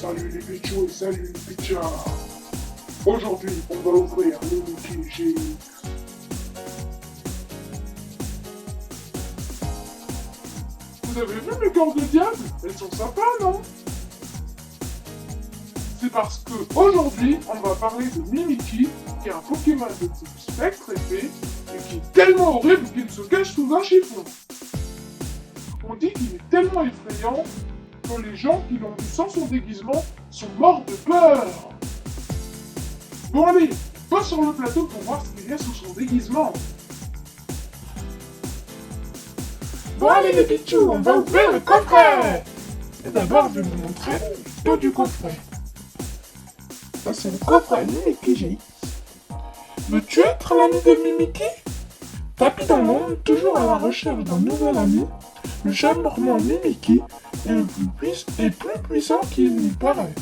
Salut les Pichous et salut les Pichards. Aujourd'hui, on va ouvrir le Mickey G. Vous avez vu mes cornes de diable? Elles sont sympas, non? C'est parce que aujourd'hui, on va parler de Mimikyu, qui est un Pokémon de type spectre épée, et qui est tellement horrible qu'il se cache sous un chiffon. On dit qu'il est tellement effrayant que les gens qui l'ont vu sans son déguisement sont morts de peur. Bon allez, passe sur le plateau pour voir ce qu'il y a sous son déguisement. Bon allez les Pichous, on va ouvrir le coffret. Et d'abord je vais vous montrer le dos du coffret. Ça c'est le coffret Mimikyu GX. Veux-tu être l'ami de Mimikyu? Tapis dans l'ombre, toujours à la recherche d'un nouvel ami, le charmant Mimikyu est plus puissant qu'il n'y paraît.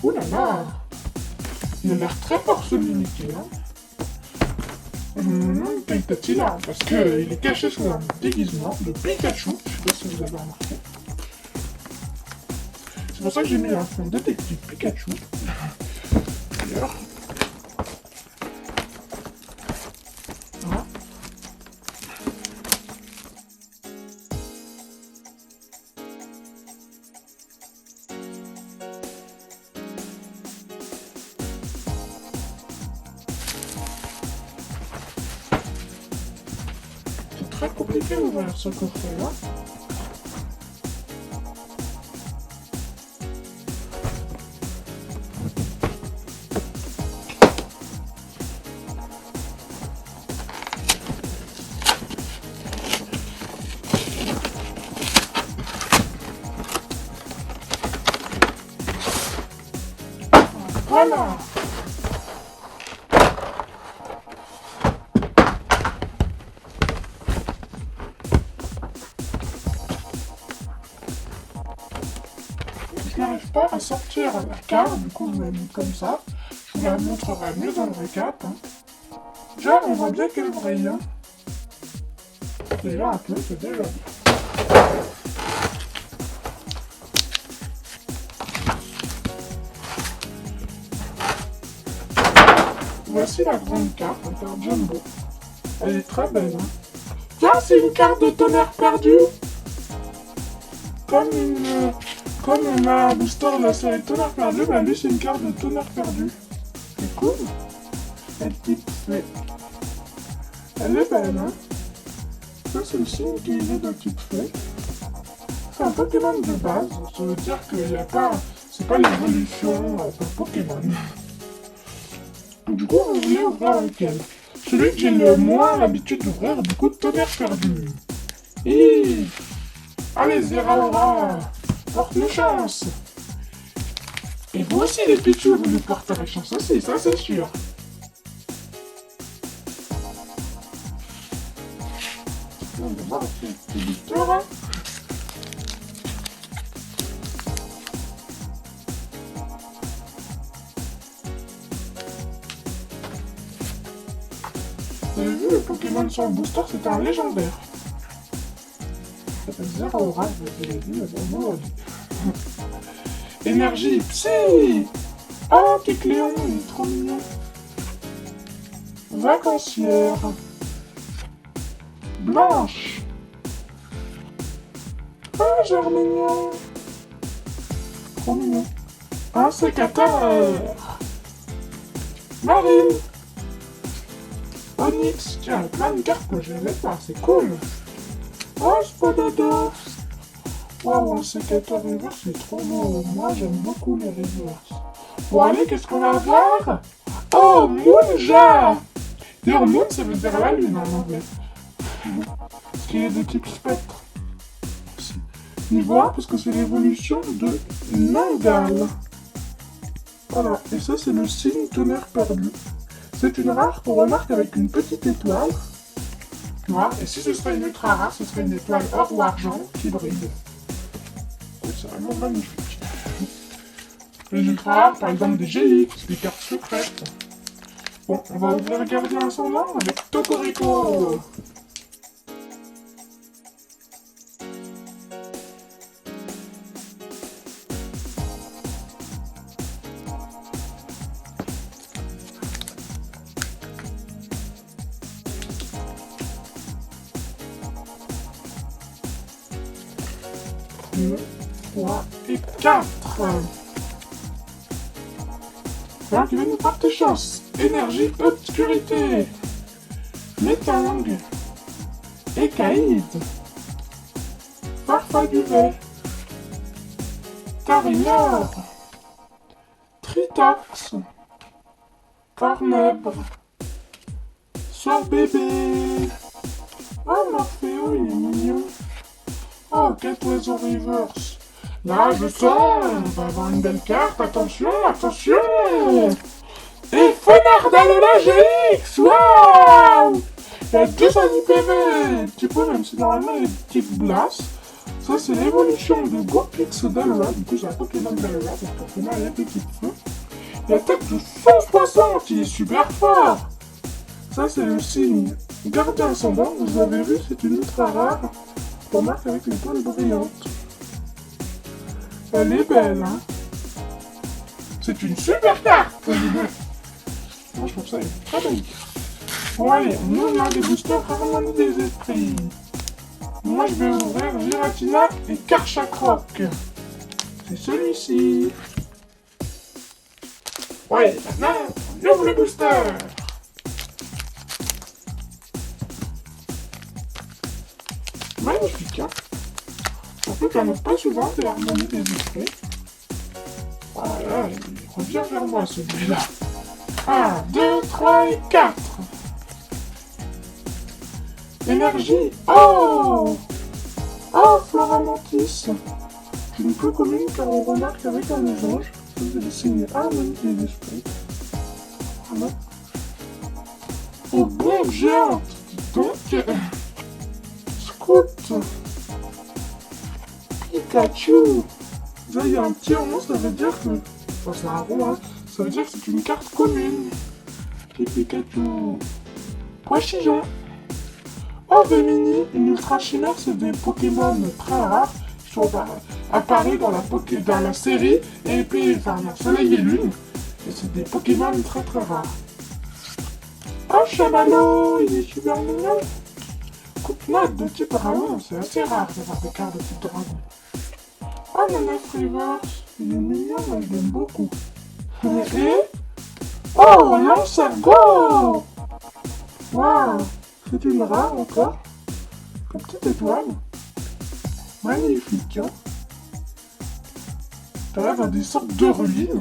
Ouh là là, il a l'air très fort ce Mimikyu, hein. Quel petit là, parce qu'il est caché sous un déguisement de Pikachu, je sais pas si vous avez remarqué. C'est pour ça que j'ai mis un fond détective Pikachu. D'ailleurs. Voilà. C'est très compliqué d'ouvrir ce coffret-là. Voilà. Je n'arrive pas à sortir la carte, du coup je vais la mettre comme ça. Je vous la montrerai mieux dans le récap. Hein. Déjà on voit bien qu'elle brille. Hein. Déjà un peu, c'est déjà bien. Voici la grande carte, la carte Jumbo. Elle est très belle. Hein. Tiens, c'est une carte de tonnerre perdu. Comme on a un booster de la série tonnerre perdu, bah lui c'est une carte de tonnerre perdu. C'est cool. Elle est belle, hein. Ça c'est le signe qu'il est de type fée. C'est un Pokémon de base, ça veut dire qu'il n'y a pas... C'est pas l'évolution d'un Pokémon. Du coup, vous voulez ouvrir lequel? Celui que j'ai le moins l'habitude d'ouvrir, du coup, tonnerre perdu. Et... Allez, Zeraora, porte-nous chance. Et vous aussi, les Pichous, vous nous porterez chance aussi, ça c'est sûr. On va voir ce petit booster. Vous avez vu, le Pokémon sur le booster, c'était un légendaire. Ça s'appelle Zeraora, je l'ai vu, mais bon, Énergie Psy. Oh, Kecleon, il est trop mignon. Vacancière. Blanche. Ah, Germignon. Trop mignon. Un sécateur. Marine. Onyx. Tiens, il y a plein de cartes que je n'avais pas, c'est cool. Oh, Spododo. Waouh, un sécateur reverse, c'est trop beau. Moi, j'aime beaucoup les reverse. Bon, allez, qu'est-ce qu'on va voir? Oh, Moonja. D'ailleurs, Moon, ça veut dire la lune en anglais. Parce qu'il est de type spectre. Niveau 1, parce que c'est l'évolution de Nangal. Voilà, et ça, c'est le signe tonnerre perdu. C'est une rare qu'on remarque avec une petite étoile. Noire. Et si ce serait une ultra rare, ce serait une étoile or ou argent qui brille. C'est vraiment magnifique. Les ultra rares, par exemple des GX, des cartes secrètes. Bon, on va ouvrir le gardien ascendant avec Tocorico. 2, 3 et 4. Alors qui va nous porter chance. Énergie, obscurité. Métang. Écaïde. Farfaduvet. Tarinor. Tritox. Cornèbre. Sorbébé. Oh, Morphéo, il est mignon. Oh, 4 oiseaux reverse. Là, je sens, on va avoir une belle carte. Attention, attention. Et Fonardalola GX. Waouh. Il y a 210 PV. Tu peux, même si normalement il y a des petites blasts. Ça, c'est l'évolution de Gopix Dalola. Du coup, c'est un Pokémon Dalola. Parce qu'au final, il y a des petites feux. Il attaque de 160. Il est super fort. Ça, c'est le signe Gardien Ascendant. Vous avez vu, c'est une ultra rare. Remarque avec les pointes brillantes. Elle est belle, hein. C'est une super carte. Moi, je trouve ça une très belle carte. Bon, allez, on ouvre l'un des boosters Harmonie des Esprits. Moi, je vais ouvrir Giratina et Karchakroc. C'est celui-ci. Ouais, maintenant, on ouvre le booster. Magnifique, hein. Surtout qu'il n'y en a pas souvent de l'harmonie des esprits. Voilà, il revient vers moi celui-là. 1, 2, 3 et 4. Énergie. Oh. Oh, Floramantis. Une peu commune car on remarque avec un mélange. Vous avez signé harmonie des esprits. Voilà. Oh, bombe géante. Donc, Scout. Pikachu. Là, il y a un petit rond, ça veut dire que... Enfin, c'est un rond, hein. Ça veut dire que c'est une carte commune. Et Pikachu. Poissillon. Oh, Vemini. Une Ultra Chimère, c'est des Pokémon très rares. Qui sont apparus dans la série. Et puis, enfin, dans Soleil et Lune. Et c'est des Pokémon très très rares. Oh, Chamallow. Il est super mignon. Coupe-note de type dragon. C'est assez rare d'avoir des cartes de type dragon. Oh, Nanaf Reverse, il est mignon, moi je l'aime beaucoup. Et... Oh, Lancergo. Waouh, c'est une rare encore. Une petite étoile. Magnifique, hein. Ça a l'air dans des sortes de ruines.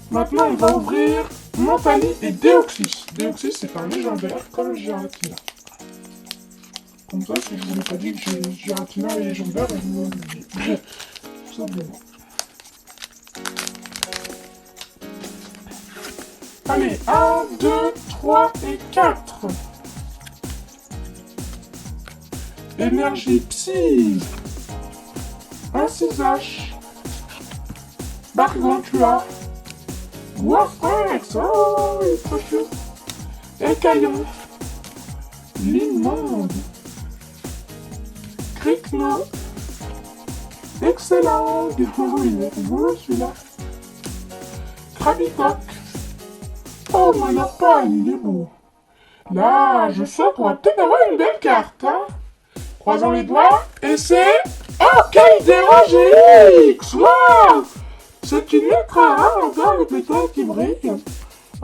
Maintenant, on va ouvrir Mentali et Deoxys. Deoxys, c'est un légendaire comme Giratina. Comme ça, si je vous ai pas dit que Giratina est légendaire, je vous le dis. Tout simplement. Allez, 1, 2, 3 et 4. Énergie Psy. Un 6H. Gargantua. Warfrex, oh, il est trop chou. Écaillon. L'immonde. Cricno. Excellent. Oh, il est rigolo celui-là. Krabicoc. Oh, Monopole, il est beau. Là, je sens qu'on va peut-être avoir une belle carte, hein. Croisons les doigts. Et c'est... Oh, Caldera GX. Waouh. C'est une ultra rare encore avec les toiles qui brillent.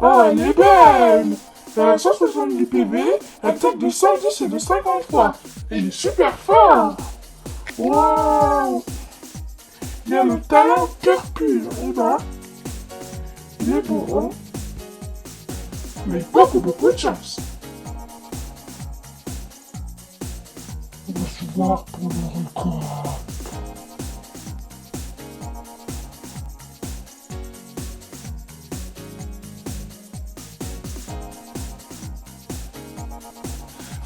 Oh, elle est belle. Elle a 170 PV, elle tape de 110 et de 53. Et il est super fort. Waouh. Il y a le talent cœur pur. Et voilà. Il est beau, hein. Mais beaucoup de chance. On va se voir pour le record.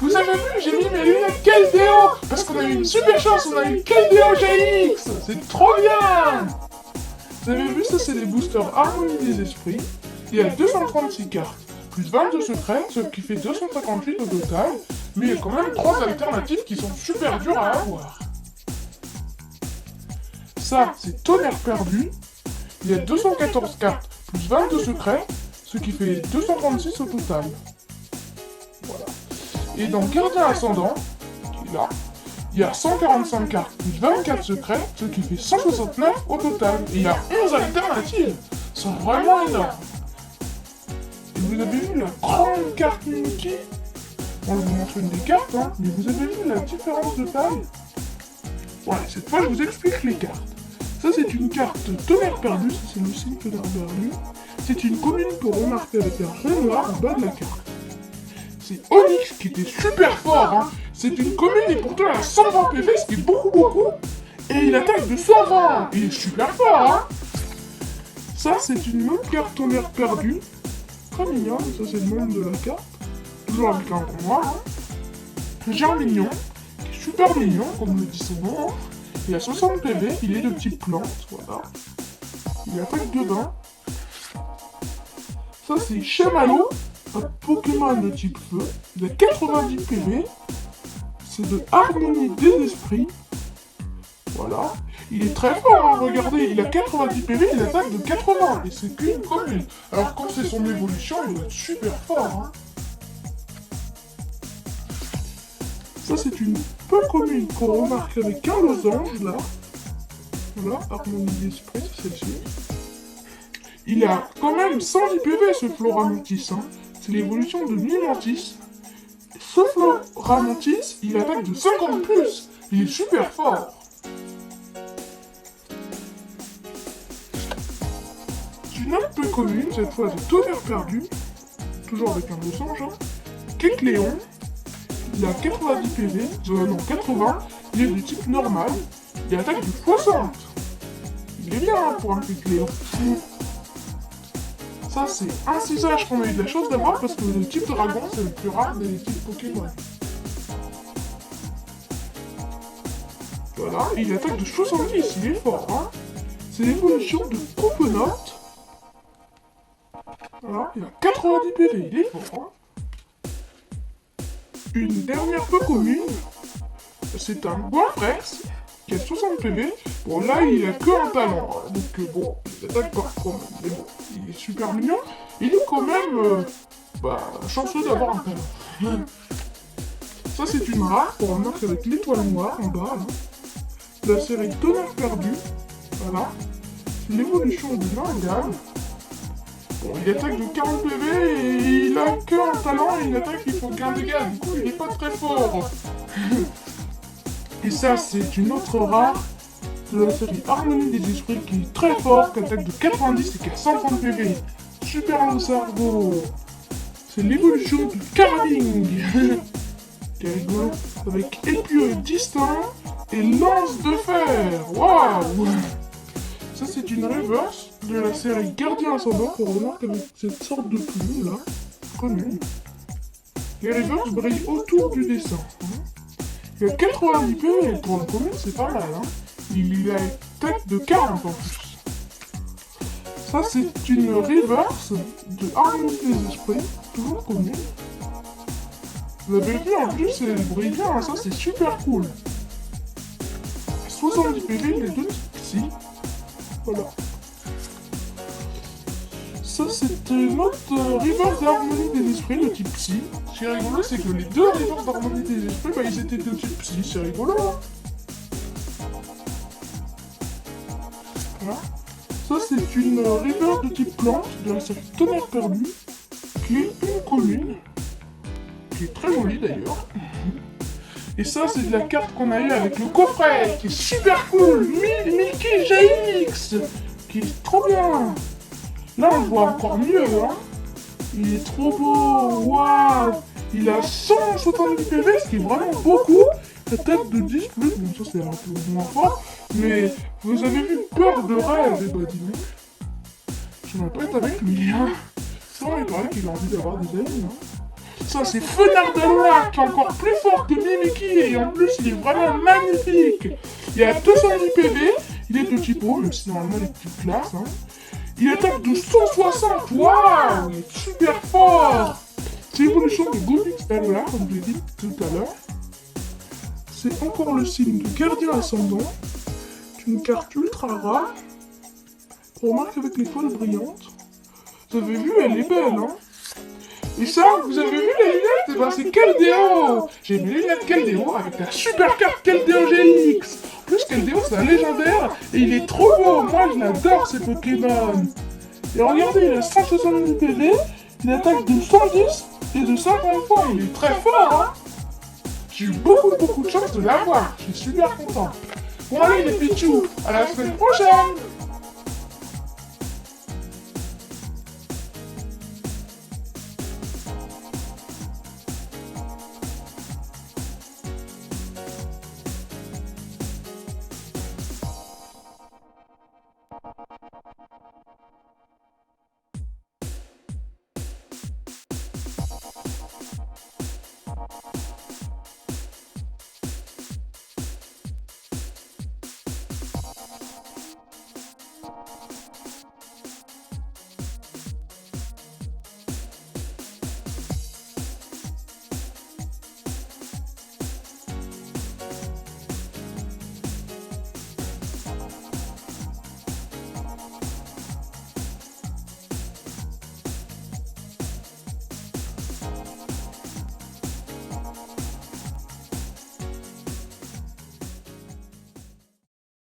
Vous avez vu, j'ai mis mes lunettes Keldeo. Parce qu'on a eu une super chance, on a eu Keldeo GX. C'est trop bien. Vous avez vu, ça c'est les boosters Harmonie des Esprits. Il y a 236 cartes, plus 22 secrets, ce qui fait 258 au total. Mais il y a quand même 3 alternatives qui sont super dures à avoir. Ça, c'est Tonnerre perdu. Il y a 214 cartes, plus 22 secrets, ce qui fait 236 au total. Voilà. Et dans Gardien Ascendant, qui est là, il y a 145 cartes plus 24 secrets, ce qui fait 169 au total. Et il y a 11 alternatives. C'est vraiment énorme. Et vous avez vu la grande carte Mickey? Bon, je vous montre une des cartes, hein, mais vous avez vu la différence de taille? Ouais, cette fois je vous explique les cartes. Ça c'est une carte tonnerre perdu, ça c'est le signe tonnerre perdu. C'est une commune pour remarquer avec un rond noir en bas de la carte. C'est Onyx qui était super fort, hein. C'est une commune et pourtant elle a 120 PV, ce qui est beaucoup. Et il attaque de 120. Il est super fort, hein. Ça c'est une autre carte tonnerre perdu. Très mignonne, ça c'est le nom de la carte. Toujours avec un rond noir. Hein. Germignon, qui est super mignon, comme le dit son nom. Hein. Il a 60 PV, il est de petites plantes, voilà. Il attaque de bain. Ça c'est Chamallow, un Pokémon de type feu. Il a 90 PV. C'est de Harmonie des Esprits. Voilà. Il est très fort, hein, regardez, il a 90 PV, il attaque de 80. Et c'est qu'une commune. Alors quand c'est son évolution, il va être super fort. Hein. Ça c'est une peu commune qu'on remarque avec un losange là. Voilà, Harmonie d'esprit, c'est celle-ci. Il a quand même 110 PV ce Floramantis. Hein. C'est l'évolution de Mimantis. Ce Floramantis, il attaque de 50 plus. Il est super fort. Une autre peu commune, cette fois de tonnerre perdu. Toujours avec un losange. Hein. Kecléon. Il a 90 PV, non 80, il est du type normal, il attaque de 60. Il est bien hein, pour un Kecléon. Ça c'est un cisage qu'on a eu de la chance d'avoir parce que le type dragon c'est le plus rare des types Pokémon. Voilà, il attaque de 70, il est fort. Hein. C'est l'évolution de Coupe-Note. Voilà, il a 90 PV, il est fort. Hein. Une dernière peu commune, c'est un Goinfrex qui a 60 PV. Bon là il a que un talent, hein, donc bon, il attaque pas quand même, mais bon, il est super mignon. Il est quand même chanceux d'avoir un talent. Ça c'est une rare qu'on remarque avec l'étoile noire en bas, hein. La série Tonnerre perdu, voilà. L'évolution de Nargan. Bon, il attaque de 40 PV et il a que un talent et une attaque il faut qu'un dégât, du coup il est pas très fort. Et ça c'est une autre rare de la série Harmonie des Esprits qui est très fort, qui attaque de 90 et qui a 130 PV. Super Sargo. C'est l'évolution du Carving. Qui est rigolo. Avec épieu distinct et lance de fer. Waouh. Ça c'est une reverse de la série Gardien Ascendant qu'on remarque avec cette sorte de plume là, commune. Les reverses brillent autour du dessin. Hein. Il y a 90 PV pour le commune, c'est pas mal. Hein. Il a une tête de 40 en plus. Ça c'est une reverse de Harmonie des Esprits, toujours commune. Vous avez vu en plus, c'est brillant, hein. Ça c'est super cool. 70 PV, les deux psy. Voilà. Ça c'est une autre reverse d'Harmonie des Esprits de type psy. Ce qui est rigolo c'est que les deux reverse d'Harmonie des Esprits, ils étaient de type psy, c'est rigolo. Voilà. Ça c'est une reverse de type plante de la série Tonnerre perdu, qui est une commune, qui est très jolie d'ailleurs. Et ça, c'est de la carte qu'on a eu avec le coffret, qui est super cool. Mickey GX, qui est trop bien. Là, on le voit encore mieux, hein. Il est trop beau, waouh. Il a 170 PV, ce qui est vraiment beaucoup. La tête de 10 plus, bon ça c'est un peu moins fort. Mais vous avez vu Peur de rêve, et bah dis donc. J'aimerais pas être avec lui, hein. Non, il paraît qu'il a envie d'avoir des amis, hein. Ça c'est Fenard de Loire qui est encore plus fort que Mimikyu et en plus il est vraiment magnifique. Il a 210 PV, il est de type eau, même si normalement il est plus classe. Hein. Il attaque de 160, waouh, il est super fort. C'est l'évolution de Gobix là, comme je l'ai dit tout à l'heure. C'est encore le signe du Gardien Ascendant. C'est une carte ultra rare qu'on remarque avec l'étoile brillante. Vous avez vu, elle est belle, hein. Et ça, vous avez vu les lunettes? Eh ben, c'est Keldeo. J'ai mes lunettes Keldeo avec la super carte Keldeo GX. En plus, Keldeo, c'est un légendaire et il est trop beau. Moi, je l'adore, ces Pokémon. Et regardez, il a 170 PV, il attaque de 110 et de 50 points. Il est très fort, hein. J'ai eu beaucoup de chance de l'avoir. Je suis super content. Bon, allez, les Pichou, à la semaine prochaine.